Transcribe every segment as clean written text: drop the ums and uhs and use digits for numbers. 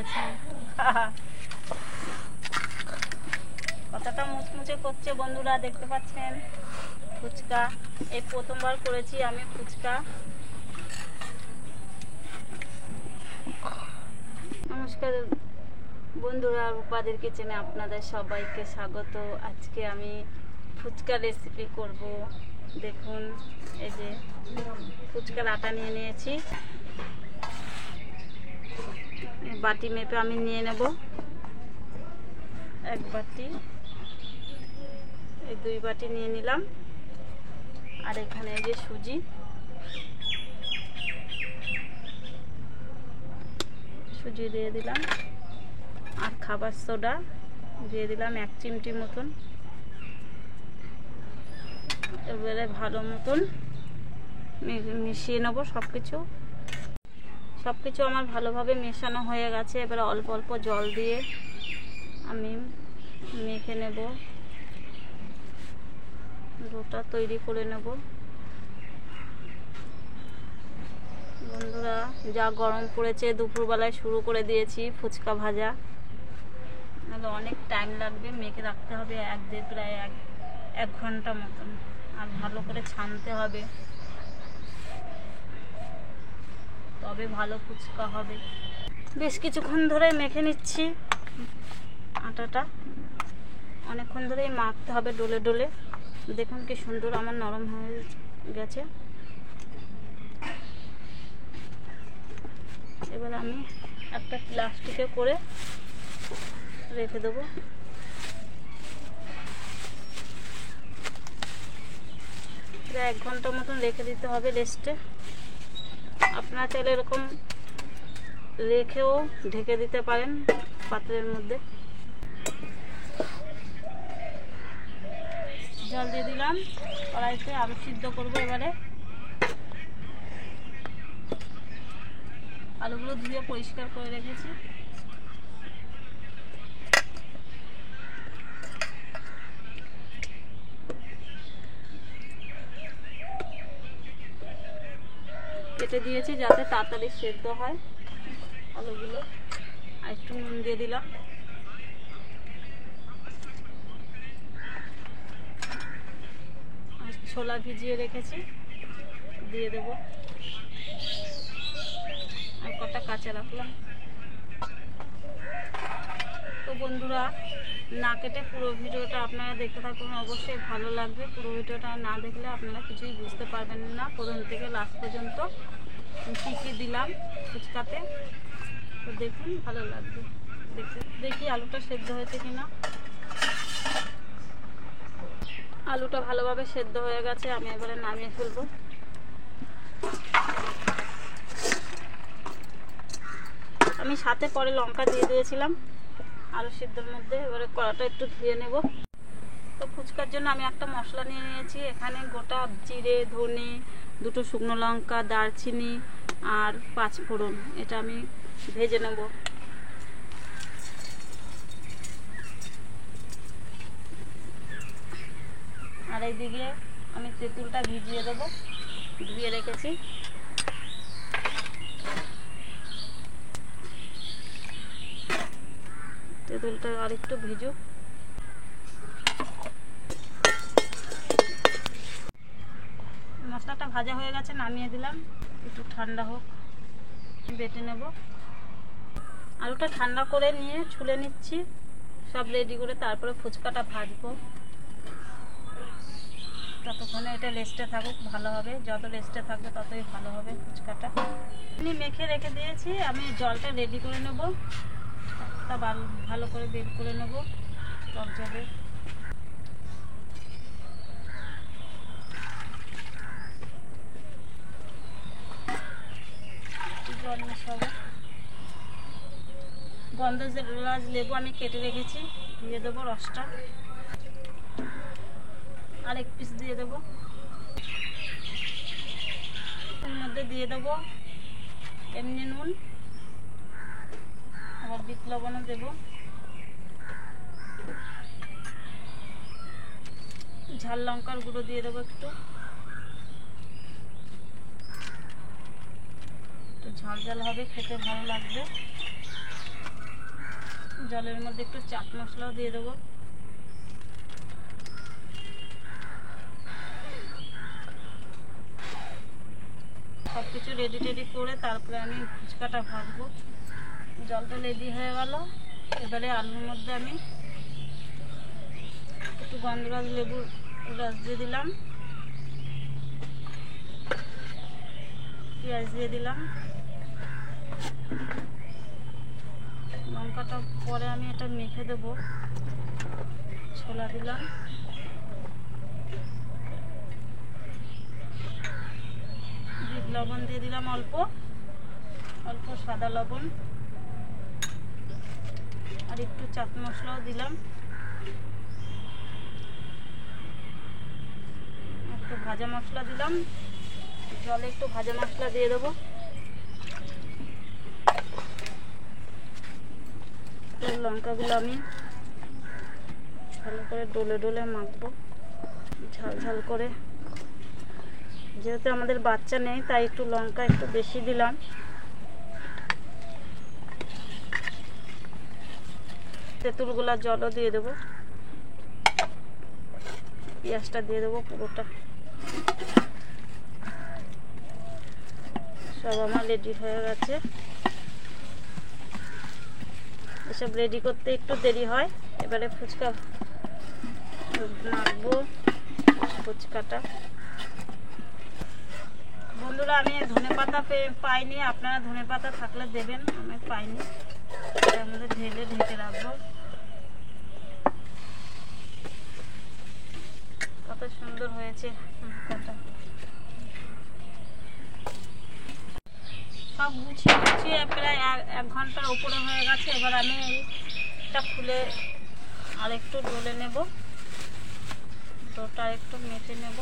গেছে। কতটা মুচমুচে করছে বন্ধুরা, দেখতে পাচ্ছেন ফুচকা। এই প্রথমবার করেছি আমি ফুচকা। নমস্কার বন্ধুরা, রূপাদের কিচেনে আপনাদের সবাইকে স্বাগত। আজকে আমি ফুচকা রেসিপি করব। দেখুন, এই যে ফুচকার আটা নিয়ে নিয়েছি, বাটি মেপে আমি নিয়ে নেব। এক বাটি, এই 2 বাটি নিয়ে নিলাম। আর এখানে এই যে সুজি দিয়ে দিলাম, আর খাবার সোডা দিয়ে দিলাম 1 চিমটি মতন। এবারে ভালো মতন মিশিয়ে নেব সবকিছু আমার ভালোভাবে মেশানো হয়ে গেছে। এবারে অল্প অল্প জল দিয়ে আমি মেখে নেব, ডোটা তৈরি করে নেব। বন্ধুরা, যা গরম পড়েছে, দুপুরবেলায় শুরু করে দিয়েছি ফুচকা ভাজা। নাহলে অনেক টাইম লাগবে, মেখে রাখতে হবে প্রায় এক ঘন্টা মতন। আর ভালো করে ছানতে হবে, তবে ভালো ফুচকা হবে। বেশ কিছুক্ষণ ধরে মেখে নিচ্ছি আটাটা, অনেকক্ষণ ধরেই মাখতে হবে ডলে ডলে। দেখুন কি সুন্দর আমার নরম হয়ে গেছে। এবার আমি একটা প্লাস্টিকে করে রেখে দেবো। প্রায় 1 ঘন্টা মতন রেখে দিতে হবে রেস্টে। আপনারা চাইলে এরকম রেখেও ঢেকে দিতে পারেন পাত্রের মধ্যে। জল দিয়ে দিলাম কড়াইতে, আলু সিদ্ধ করবো। এবারে আলুগুলো ধুয়ে পরিষ্কার করে রেখেছি। কেটে দিয়েছি যাতে তাড়াতাড়ি সেদ্ধ হয় আলুগুলো। আর একটু নুন দিয়ে দিলাম। আর ছোলা ভিজিয়ে রেখেছি, দিয়ে দেব। আর কটা কাঁচা রাখলাম। তো বন্ধুরা, না কেটে পুরো ভিডিওটা আপনারা দেখতে থাকুন, অবশ্যই ভালো লাগবে। পুরো ভিডিওটা না দেখলে আপনারা কিছুই বুঝতে পারবেন না, প্রথম থেকে লাস্ট পর্যন্ত কী কী দিলাম ফুচকাতে। তো দেখুন, ভালো লাগবে দেখতে। দেখি আলুটা সেদ্ধ হয়েছে কিনা। আলুটা ভালোভাবে সেদ্ধ হয়ে গেছে, আমি এবারে নামিয়ে ফেলবো। আমি সাথে পরে লঙ্কা দিয়ে দিয়েছিলাম আলু সিদ্ধর মধ্যে। এবারে কড়াটা একটু ধুয়ে নেব। তো ফুচকার জন্য আমি একটা মশলা নিয়ে নিয়েছি। এখানে গোটা জিরে, ধনে, 2টো শুকনো লঙ্কা, দারচিনি আর 5 ফোড়ন। এটা আমি ভেজে নেব। আর এইদিকে আমি তেঁতুলটা ভিজিয়ে দেবো, ধুয়ে রেখেছি। তেঁতুলটা আর একটু ভিজুক। মশলাটা ভাজা হয়ে গেছে, নামিয়ে দিলাম। একটু ঠান্ডা হোক, বেটে নেব। আলুটা ঠান্ডা করে নিয়ে ছুলে নিচ্ছি, সব রেডি করে। তারপরে ফুচকাটা ভাজবো। ততক্ষণে এটা রেস্টে থাকুক, ভালো হবে। যত রেস্টে থাকবে ততই ভালো হবে ফুচকাটা। আমি মেখে রেখে দিয়েছি, আমি জলটা রেডি করে নেব। তা ভালো করে বের করে নেব টক জলে। জল মেশাবো। গন্ধরাজ লেবু আমি কেটে রেখেছি, দিয়ে দেবো রসটা। আর 1 পিস দিয়ে দেবো। এর মধ্যে দিয়ে দেবো এমনি নুন, আবার বিট লবণও দেবো। ঝাল লঙ্কার গুঁড়ো দিয়ে দেবো একটু ঝাল ঝাল হবে, খেতে ভালো লাগবে। জলের মধ্যে একটু চাট মশলাও দিয়ে দেবো। সব কিছু রেডি টেডি করে তারপরে আমি ফুচকাটা ভাজবো। জলটা রেডি হয়ে গেল। এবারে আলুর মধ্যে আমি একটু গন্ধরাজ লেবুর রস দিয়ে দিলাম, পেঁয়াজ দিয়ে দিলাম, লঙ্কাটা পরে আমি এটা মেখে দেবো। ছোলা দিলাম, বিট লবণ দিয়ে দিলাম, অল্প অল্প সাদা লবণ, আর একটু চাট মশলাও দিলাম, একটু ভাজা মশলা দিলাম। জলে একটু ভাজা মশলা দিয়ে দেবো। লঙ্কাগুলো আমি ভালো করে ডলে ডলে মাখবো ঝাল ঝাল করে। যেহেতু আমাদের বাচ্চা নেই তাই একটু লঙ্কা একটু বেশি দিলাম। তেঁতুলগুলা জলও দিয়ে দেবো, পেঁয়াজটা দিয়ে দেবো পুরোটা। সব আমার রেডি হয়ে গেছে। এসব রেডি করতে একটু দেরি হয়। এবারে ফুচকা মাখবো। ফুচকাটা বন্ধুরা আমি ধনেপাতা পাইনি, আপনারা ধনেপাতা থাকলে দেবেন, আমি পাইনি। এর মধ্যে ঢেলে ঢেকে রাখবো। কত সুন্দর হয়েছে ফুচকাটা। সব গুছিয়ে গুছিয়ে প্রায় 1 ঘন্টার উপরে হয়ে গেছে। এবার আমি এটা খুলে আর একটু ডলে নেব, ডোটা একটু মেখে নেব।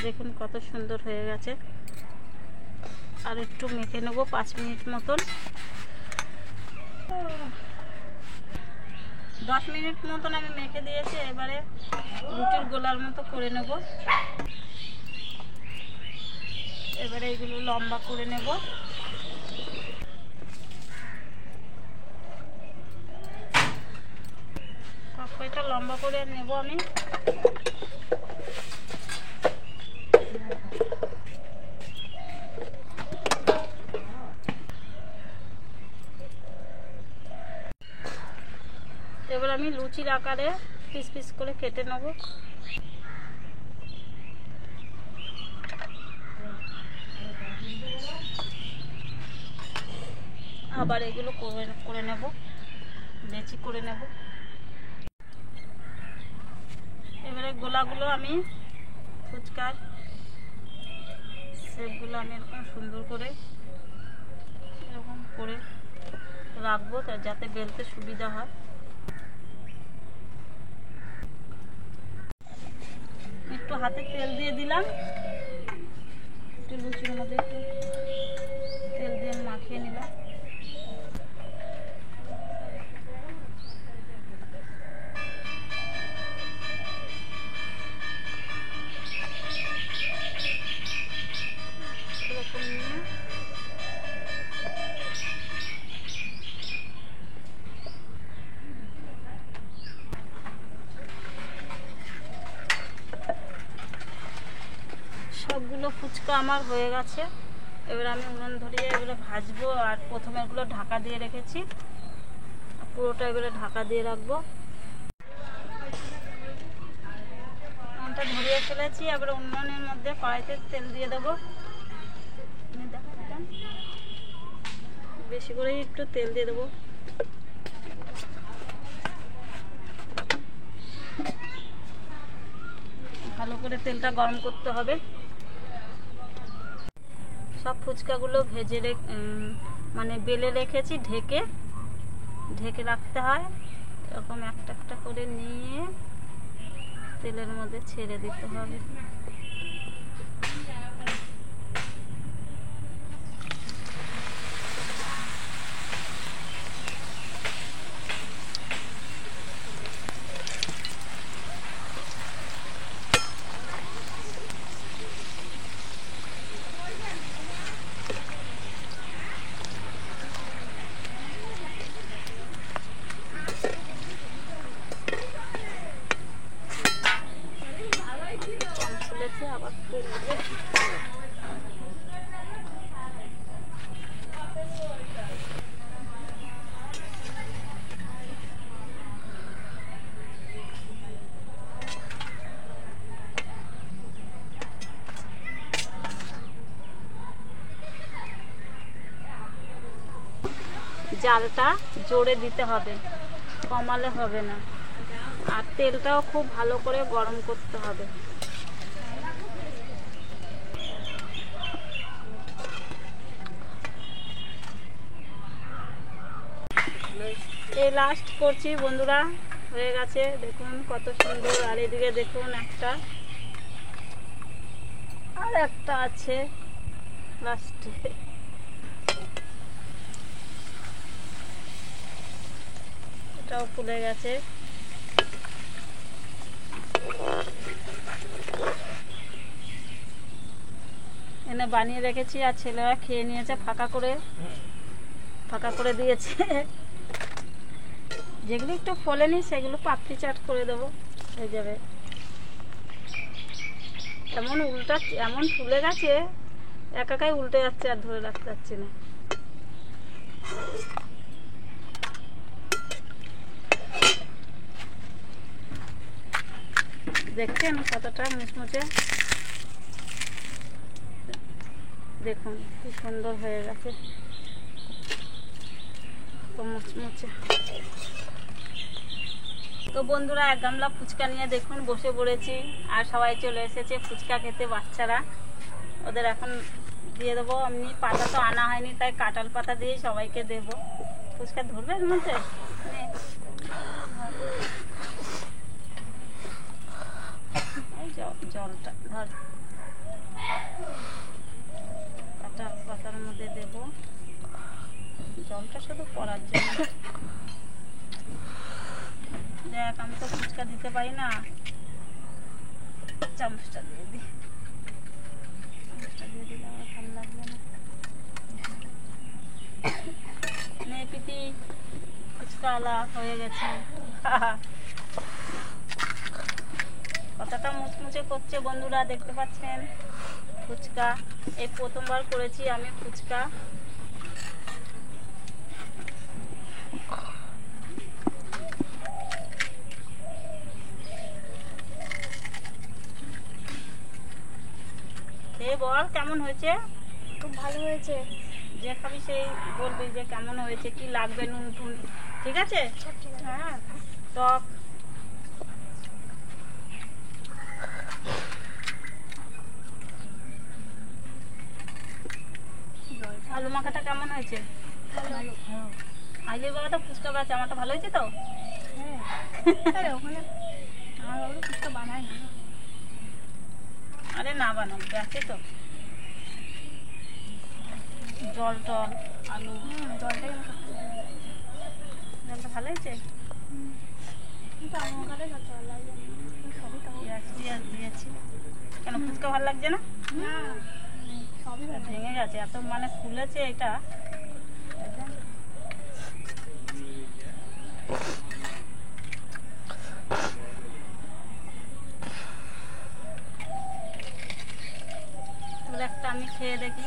দেখুন কত সুন্দর হয়ে গেছে। আর একটু মেখে নেব 5 মিনিট মতন। 10 মিনিট মতন আমি মেখে দিয়েছি। এবারে রুটির গোলার মতো করে নেব। এবারে এগুলো লম্বা করে নেব। সব কয়টা লম্বা করে নেব আমি। এবার আমি লুচির আকারে পিস পিস করে কেটে নেব। আবার এগুলো করে নেব, লেচি করে নেব। এবারে গোলাগুলো আমি ফুচকার শেপগুলো আমি এরকম সুন্দর করে এরকম করে রাখবো যাতে বেলতে সুবিধা হয়। একটু হাতে তেল দিয়ে দিলাম, একটু লুচির মধ্যে একটু তেল দিয়ে মাখিয়ে নিলাম। সবগুলো ফুচকা আমার হয়ে গেছে। এবার আমি উনুন ধরিয়ে এগুলো ভাজবো। আর প্রথমে এগুলো ঢাকা দিয়ে রেখেছি, পুরোটা এবারে ঢাকা দিয়ে রাখবো। উনুনটা ধরিয়ে ফেলেছি। এবার উনুনের মধ্যে কড়াইতে তেল দিয়ে দেবো। বেশি করে একটু তেল দিয়ে দেবো। ভালো করে তেলটা গরম করতে হবে। সব ফুচকাগুলো ভেজে মানে বেলে রেখেছি, ঢেকে ঢেকে রাখতে হয়। এরকম একটা একটা করে নিয়ে তেলের মধ্যে ছেড়ে দিতে হবে। জালটা জোরে দিতে হবে, কমালে হবে না। আর তেলটাও খুব ভালো করে গরম করতে হবে। এই লাস্ট করছি বন্ধুরা, হয়ে গেছে দেখুন কত সুন্দর। আর এদিকে দেখুন একটা আর একটা আছে লাস্টে। এটাও ফুলে গেছে। এনে বানিয়ে রেখেছি আর ছেলেরা খেয়ে নিয়েছে, ফাঁকা করে দিয়েছে। যেগুলো একটু ফোলেনি সেগুলো পাপড়ি চাট করে দেবো, হয়ে যাবে। এমন ফুলে গেছে, একাই উল্টে যাচ্ছে, আর ধরে রাখতে পারছি না। দেখছেন কতটা মুচমুচে, দেখুন কি সুন্দর হয়ে গেছে, মুচমুচে। তো বন্ধুরা, এক গামলা ফুচকা নিয়ে দেখুন বসে পড়েছি, আর সবাই চলে এসেছে ফুচকা খেতে। বাচ্চারা, ওদের এখন দিয়ে দেবো। এমনি পাতা তো আনা হয়নি, তাই কাঁঠাল পাতা দিয়ে সবাইকে দেবো। ফুচকা ধরবে এর মধ্যে, জলটা ধর, কাঁঠাল পাতার মধ্যে দেবো জলটা শুধু পড়ার জন্য। দেখ, আমি তো ফুচকা দিতে পারি না, চামচটা দিয়ে দিই। চামচটা দিয়ে দিলে আমার ভালো লাগবে না। নে পিতি, ফুচকা আলা হয়ে গেছে। কতটা মুচমুচে করছে বন্ধুরা, দেখতে পাচ্ছেন ফুচকা। এই প্রথমবার করেছি আমি ফুচকা। বল কেমন হয়েছে? খুব ভালো হয়েছে। যে খাবি সেই বলবি যে কেমন হয়েছে, কি লাগবে, নুন টুন ঠিক আছে? হ্যাঁ, টক আলু মাখাটা কেমন হয়েছে? আইলে বাবা তো ফুচকা বানাচ্ছে, আমারটা ভালো হয়েছে তো? হ্যাঁ, ওখানে আমার বাবা ফুচকা বানায় না। আরে না বানাও, আছে তো। জল টল আলু, জলটা ভালো হয়েছে। কিন্তু আলু মাখাটাই সবচেয়ে ভালো লাগে। সবই তো পেঁয়াজ দিয়েছি। কেন ফুচকা ভালো লাগছে না? সবই ভেঙে গেছে, এত মানে ফুলেছে এটা। একটা আমি খেয়ে দেখি।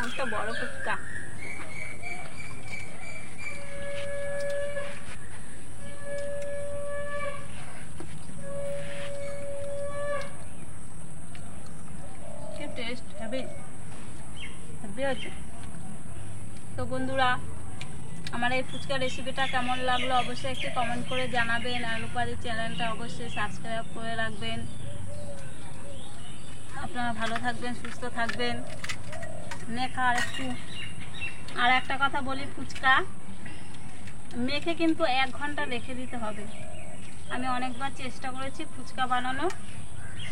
একটা বড় ফুচকা। টেস্ট হেভি আছে। তো বন্ধুরা, আমার এই ফুচকা রেসিপিটা কেমন লাগলো অবশ্যই একটু কমেন্ট করে জানাবেন। আর রূপালী চ্যানেলটা অবশ্যই সাবস্ক্রাইব করে রাখবেন। আপনারা ভালো থাকবেন, সুস্থ থাকবেন। মেখা আর একটা কথা বলি, ফুচকা মেখে কিন্তু 1 ঘন্টা রেখে দিতে হবে। আমি অনেকবার চেষ্টা করেছি ফুচকা বানানো,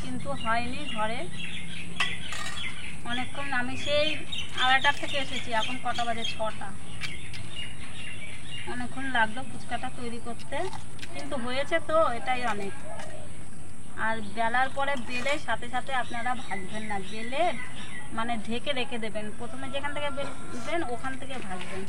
কিন্তু হয়নি ঘরে। অনেকক্ষণ, আমি সেই 2:30 থেকে এসেছি, এখন কটা বাজে? 6টা। অনেকক্ষণ লাগলো ফুচকাটা তৈরি করতে, কিন্তু হয়েছে তো, এটাই অনেক। আর বেলার পরে বেলে সাথে সাথে আপনারা ভাজবেন না, বেলে মানে ঢেকে রেখে দেবেন। প্রথমে যেখান থেকে বেলবেন ওখান থেকে ভাজবেন।